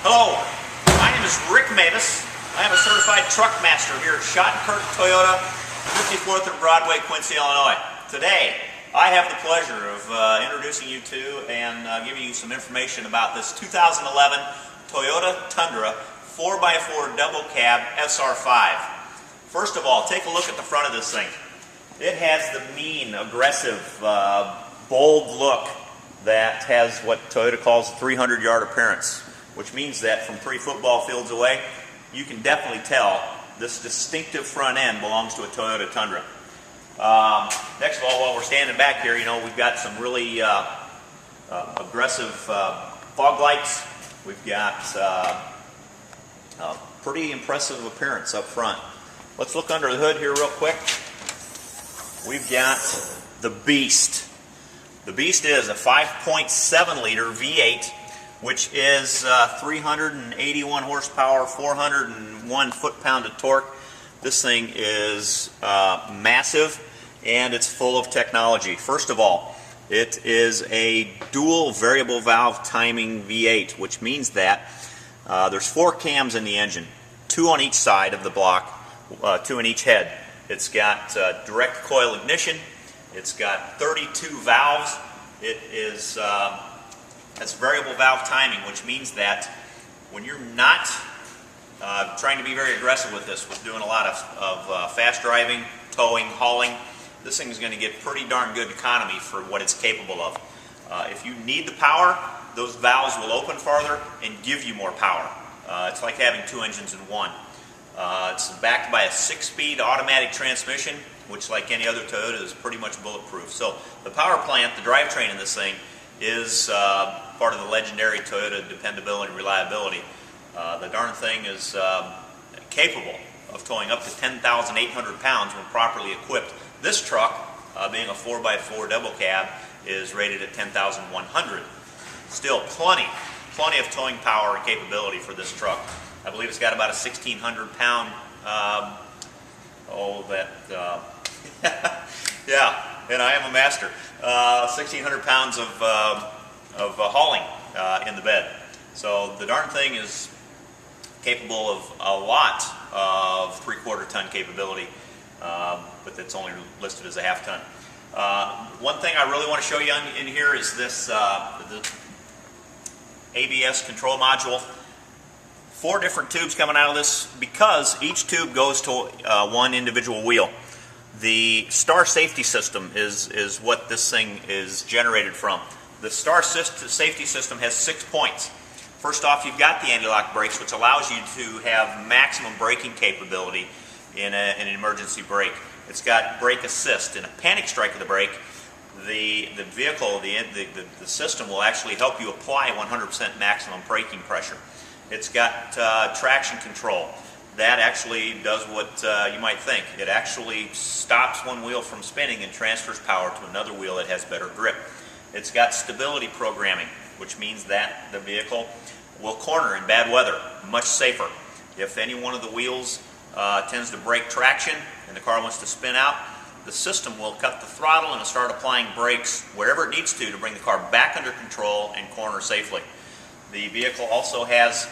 Hello, my name is Rick Mavis. I am a certified truck master here at Shottenkirk Toyota, 54th and Broadway, Quincy, Illinois. Today, I have the pleasure of introducing you to and giving you some information about this 2011 Toyota Tundra 4x4 double cab SR5. First of all, take a look at the front of this thing. It has the mean, aggressive, bold look that has what Toyota calls a 300-yard appearance, which means that from 3 football fields away, you can definitely tell this distinctive front end belongs to a Toyota Tundra. Next of all, while we're standing back here, we've got some really aggressive fog lights. We've got a pretty impressive appearance up front. Let's look under the hood here real quick. We've got the Beast. The Beast is a 5.7 liter V8, which is 381 horsepower, 401 foot-pound of torque. This thing is massive, and it's full of technology. First of all, it is a dual variable valve timing V8, which means that there's 4 cams in the engine, 2 on each side of the block, 2 in each head. It's got direct coil ignition. It's got 32 valves. It is has variable valve timing, which means that when you're not trying to be very aggressive with this, with doing a lot of fast driving, towing, hauling, this thing is going to get pretty darn good economy for what it's capable of. If you need the power, those valves will open farther and give you more power. It's like having 2 engines in one. It's backed by a 6-speed automatic transmission, which, like any other Toyota, is pretty much bulletproof. So the power plant, the drivetrain in this thing, is part of the legendary Toyota dependability and reliability. The darn thing is capable of towing up to 10,800 pounds when properly equipped. This truck, being a 4x4 double cab, is rated at 10,100. Still plenty of towing power and capability for this truck. I believe it's got about a 1,600 pound, yeah, and I am a master. 1,600 pounds of hauling in the bed. So the darn thing is capable of a lot of 3/4 ton capability, but it's only listed as a half ton. One thing I really want to show you in here is this the ABS control module. 4 different tubes coming out of this because each tube goes to one individual wheel. The Star Safety System is what this thing is generated from. The Star Safety System has 6 points. First off, you've got the anti-lock brakes, which allows you to have maximum braking capability in an emergency brake. It's got brake assist. In a panic strike of the brake, the vehicle, the system will actually help you apply 100% maximum braking pressure. It's got traction control. That actually does what you might think. It actually stops one wheel from spinning and transfers power to another wheel that has better grip. It's got stability programming, which means that the vehicle will corner in bad weather much safer. If any one of the wheels tends to break traction and the car wants to spin out, the system will cut the throttle and start applying brakes wherever it needs to bring the car back under control and corner safely. The vehicle also has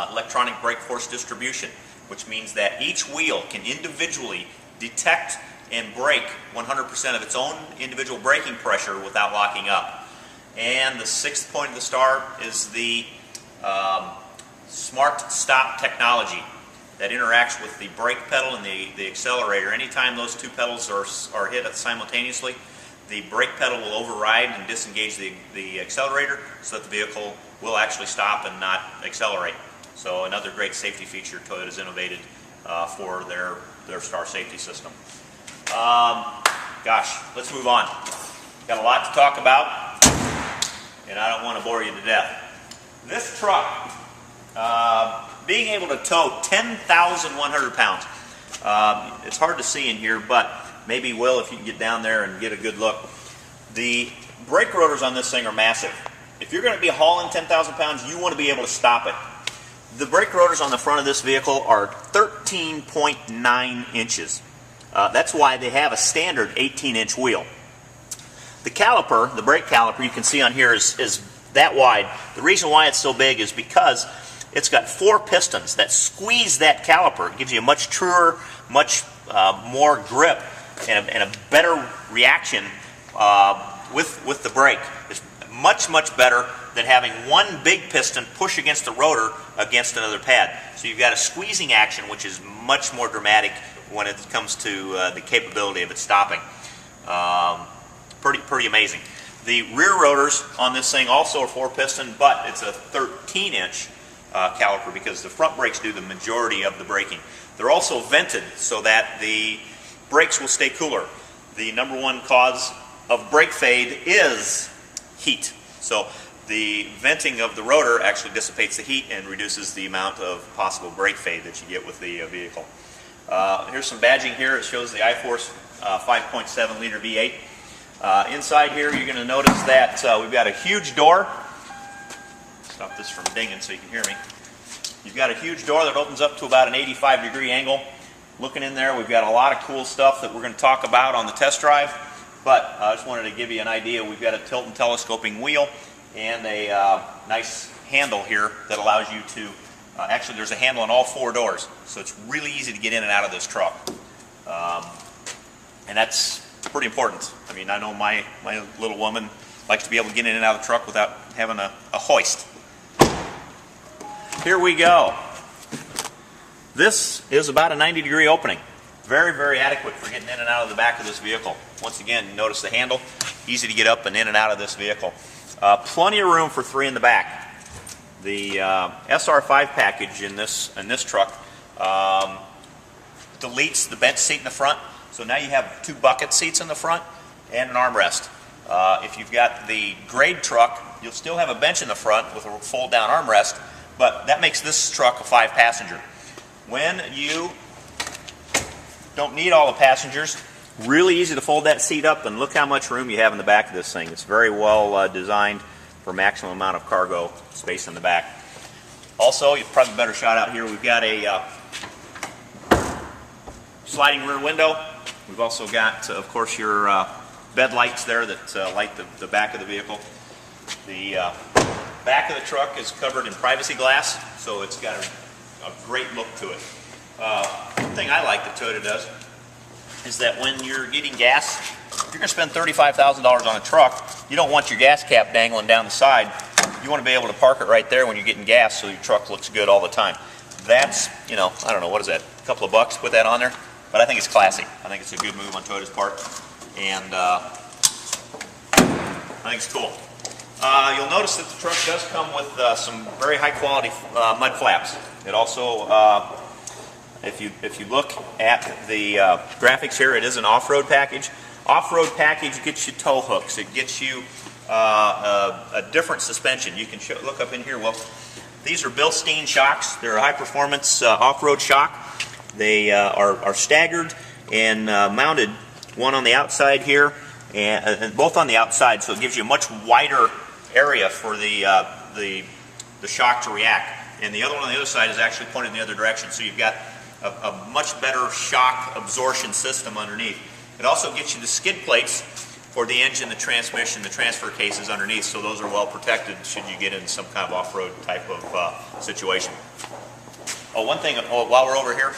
electronic brake force distribution, which means that each wheel can individually detect and brake 100% of its own individual braking pressure without locking up. And the 6th point of the star is the Smart Stop technology that interacts with the brake pedal and the accelerator. Anytime those 2 pedals are hit simultaneously, the brake pedal will override and disengage the accelerator so that the vehicle will actually stop and not accelerate. So another great safety feature Toyota's innovated for their Star Safety System. Gosh, let's move on. Got a lot to talk about, and I don't want to bore you to death. This truck, being able to tow 10,100 pounds. It's hard to see in here, but maybe will if you can get down there and get a good look. The brake rotors on this thing are massive. If you're going to be hauling 10,000 pounds, you want to be able to stop it. The brake rotors on the front of this vehicle are 13.9 inches. That's why they have a standard 18-inch wheel. The caliper, the brake caliper, you can see on here is that wide. The reason why it's so big is because it's got 4 pistons that squeeze that caliper. It gives you a much truer, much more grip and a better reaction with the brake. It's much better than having one big piston push against the rotor against another pad. So you've got a squeezing action, which is much more dramatic when it comes to the capability of it stopping. Pretty amazing. The rear rotors on this thing also are 4 piston, but it's a 13-inch caliper because the front brakes do the majority of the braking. They're also vented so that the brakes will stay cooler. The number one cause of brake fade is heat. So the venting of the rotor actually dissipates the heat and reduces the amount of possible brake fade that you get with the vehicle. Here's some badging here. It shows the iForce 5.7 liter V8. Inside here you're going to notice that we've got a huge door. Stop this from dinging so you can hear me. You've got a huge door that opens up to about an 85-degree angle. Looking in there, we've got a lot of cool stuff that we're going to talk about on the test drive. But I just wanted to give you an idea. We've got a tilt and telescoping wheel and a nice handle here that allows you to, actually there's a handle on all 4 doors. So it's really easy to get in and out of this truck. And that's pretty important. I mean, I know my little woman likes to be able to get in and out of the truck without having a hoist. Here we go. This is about a 90-degree opening. Very adequate for getting in and out of the back of this vehicle. Once again, you notice the handle. Easy to get up and in and out of this vehicle. Plenty of room for 3 in the back. The SR5 package in this truck deletes the bench seat in the front. So now you have 2 bucket seats in the front and an armrest. If you've got the grade truck, you'll still have a bench in the front with a fold-down armrest, but that makes this truck a 5-passenger. When you don't need all the passengers, really easy to fold that seat up, and look how much room you have in the back of this thing. It's very well designed for maximum amount of cargo space in the back. Also, you probably better shot out here, we've got a sliding rear window. We've also got, of course, your bed lights there that light the back of the vehicle. The back of the truck is covered in privacy glass, so it's got a great look to it. One thing I like that Toyota does is that when you're getting gas, if you're going to spend $35,000 on a truck, you don't want your gas cap dangling down the side. You want to be able to park it right there when you're getting gas so your truck looks good all the time. That's, you know, I don't know, what is that, a couple of bucks to put that on there? But I think it's classy. I think it's a good move on Toyota's part, and I think it's cool. You'll notice that the truck does come with some very high quality mud flaps. It also, if you look at the graphics here, it is an off-road package. Off-road package gets you tow hooks. It gets you a different suspension. You can look up in here. Well, these are Bilstein shocks. They're a high-performance off-road shock. They are staggered and mounted, one on the outside here, and both on the outside, so it gives you a much wider area for the shock to react. And the other one on the other side is actually pointed in the other direction, so you've got a much better shock absorption system underneath. It also gets you the skid plates for the engine, the transmission, the transfer cases underneath, so those are well protected should you get in some kind of off-road type of situation. Oh, one thing while we're over here,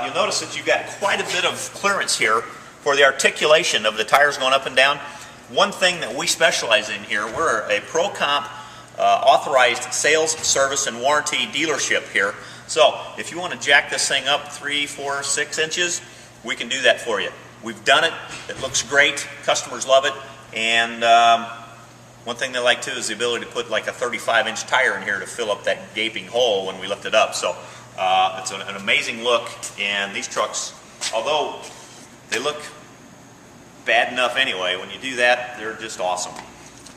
you'll notice that you've got quite a bit of clearance here for the articulation of the tires going up and down. One thing that we specialize in here, we're a ProComp authorized sales, service, and warranty dealership here. So if you want to jack this thing up 3, 4, 6 inches, we can do that for you. We've done it. It looks great. Customers love it. And one thing they like too is the ability to put like a 35-inch tire in here to fill up that gaping hole when we lift it up. So it's an amazing look. And these trucks, although they look bad enough anyway, when you do that, they're just awesome.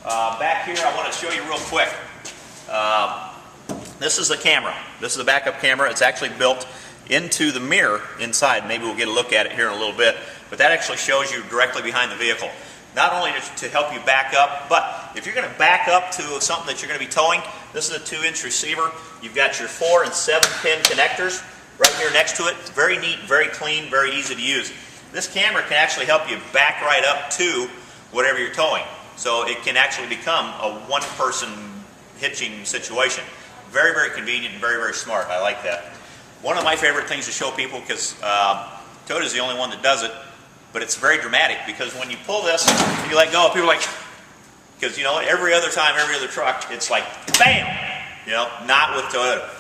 Back here, I want to show you real quick. This is the camera. This is the backup camera. It's actually built into the mirror inside. Maybe we'll get a look at it here in a little bit. But that actually shows you directly behind the vehicle. Not only to help you back up, but if you're going to back up to something that you're going to be towing, this is a 2-inch receiver. You've got your 4 and 7-pin connectors right here next to it. It's very neat, very clean, very easy to use. This camera can actually help you back right up to whatever you're towing. so it can actually become a one-person hitching situation. Very, very convenient and very, very smart. I like that. One of my favorite things to show people, because Toyota is the only one that does it, but it's very dramatic, because when you pull this and you let go, people are like, because you know, every other time, every other truck, it's like bam, you know, not with Toyota.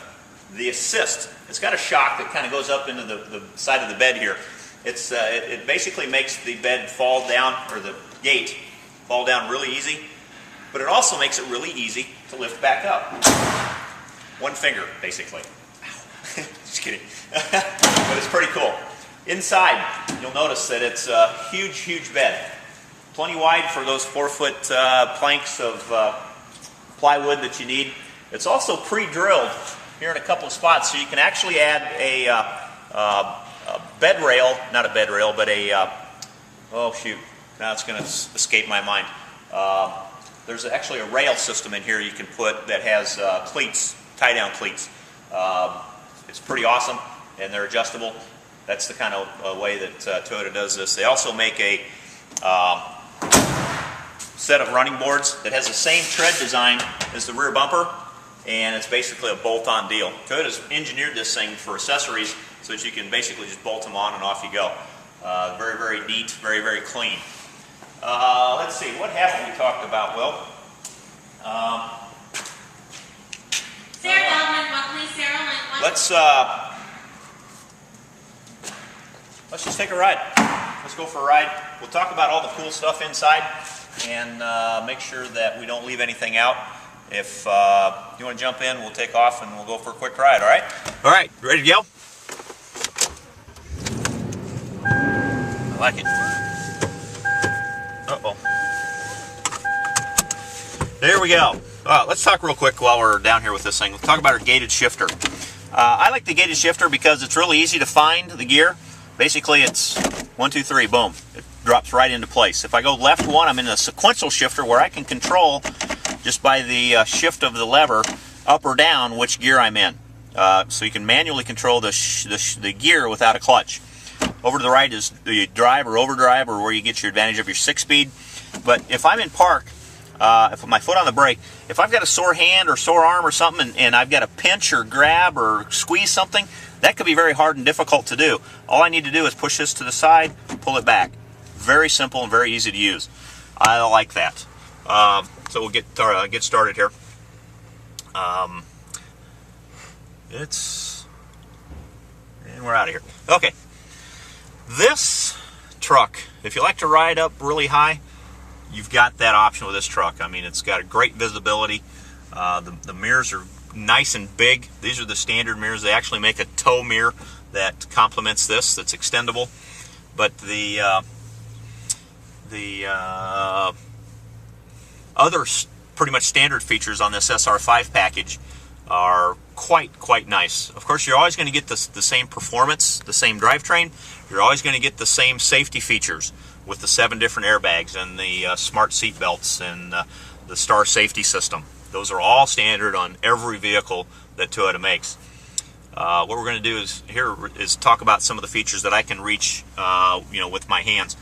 The assist, it's got a shock that kind of goes up into the side of the bed here. It basically makes the bed fall down, or the gate fall down really easy, but it also makes it really easy to lift back up. One finger, basically. Just kidding. But it's pretty cool. Inside, you'll notice that it's a huge, huge bed. Plenty wide for those 4-foot planks of plywood that you need. It's also pre-drilled here in a couple of spots, so you can actually add a bed rail, not a bed rail, but a, oh shoot, now it's going to escape my mind. There's actually a rail system in here you can put that has cleats, tie-down cleats. It's pretty awesome, and they're adjustable. That's the kind of way that Toyota does this. They also make a set of running boards that has the same tread design as the rear bumper, and it's basically a bolt-on deal. Toyota's engineered this thing for accessories so that you can basically just bolt them on and off you go. Very, very neat, very, very clean. Let's see, what haven't we talked about? Well, Sarah Bellman, Buckley, Sarah Lynn. Let's just take a ride. Let's go for a ride. We'll talk about all the cool stuff inside and make sure that we don't leave anything out. If you want to jump in, we'll take off and we'll go for a quick ride, all right? All right, ready to go? I like it. Uh-oh. There we go. Let's talk real quick while we're down here with this thing. Let's talk about our gated shifter. I like the gated shifter because it's really easy to find the gear. Basically, it's 1, 2, 3, boom. It drops right into place. If I go left 1, I'm in a sequential shifter where I can control just by the shift of the lever up or down which gear I'm in. So you can manually control the gear without a clutch. Over to the right is the drive or overdrive, or where you get your advantage of your 6-speed. But if I'm in park, if my foot on the brake, if I've got a sore hand or sore arm or something, and I've got to pinch or grab or squeeze something, that could be very hard and difficult to do. All I need to do is push this to the side, pull it back. Very simple and very easy to use. I like that. So we'll get started here. And we're out of here. Okay. This truck, if you like to ride up really high, you've got that option with this truck. I mean, it's got a great visibility. The mirrors are nice and big. These are the standard mirrors. They actually make a tow mirror that complements this, that's extendable. But the other pretty much standard features on this SR5 package are quite nice. Of course, you're always going to get the same performance, the same drivetrain. You're always going to get the same safety features with the 7 different airbags and the smart seat belts and the Star safety system. Those are all standard on every vehicle that Toyota makes. What we're going to do is talk about some of the features that I can reach, with my hands.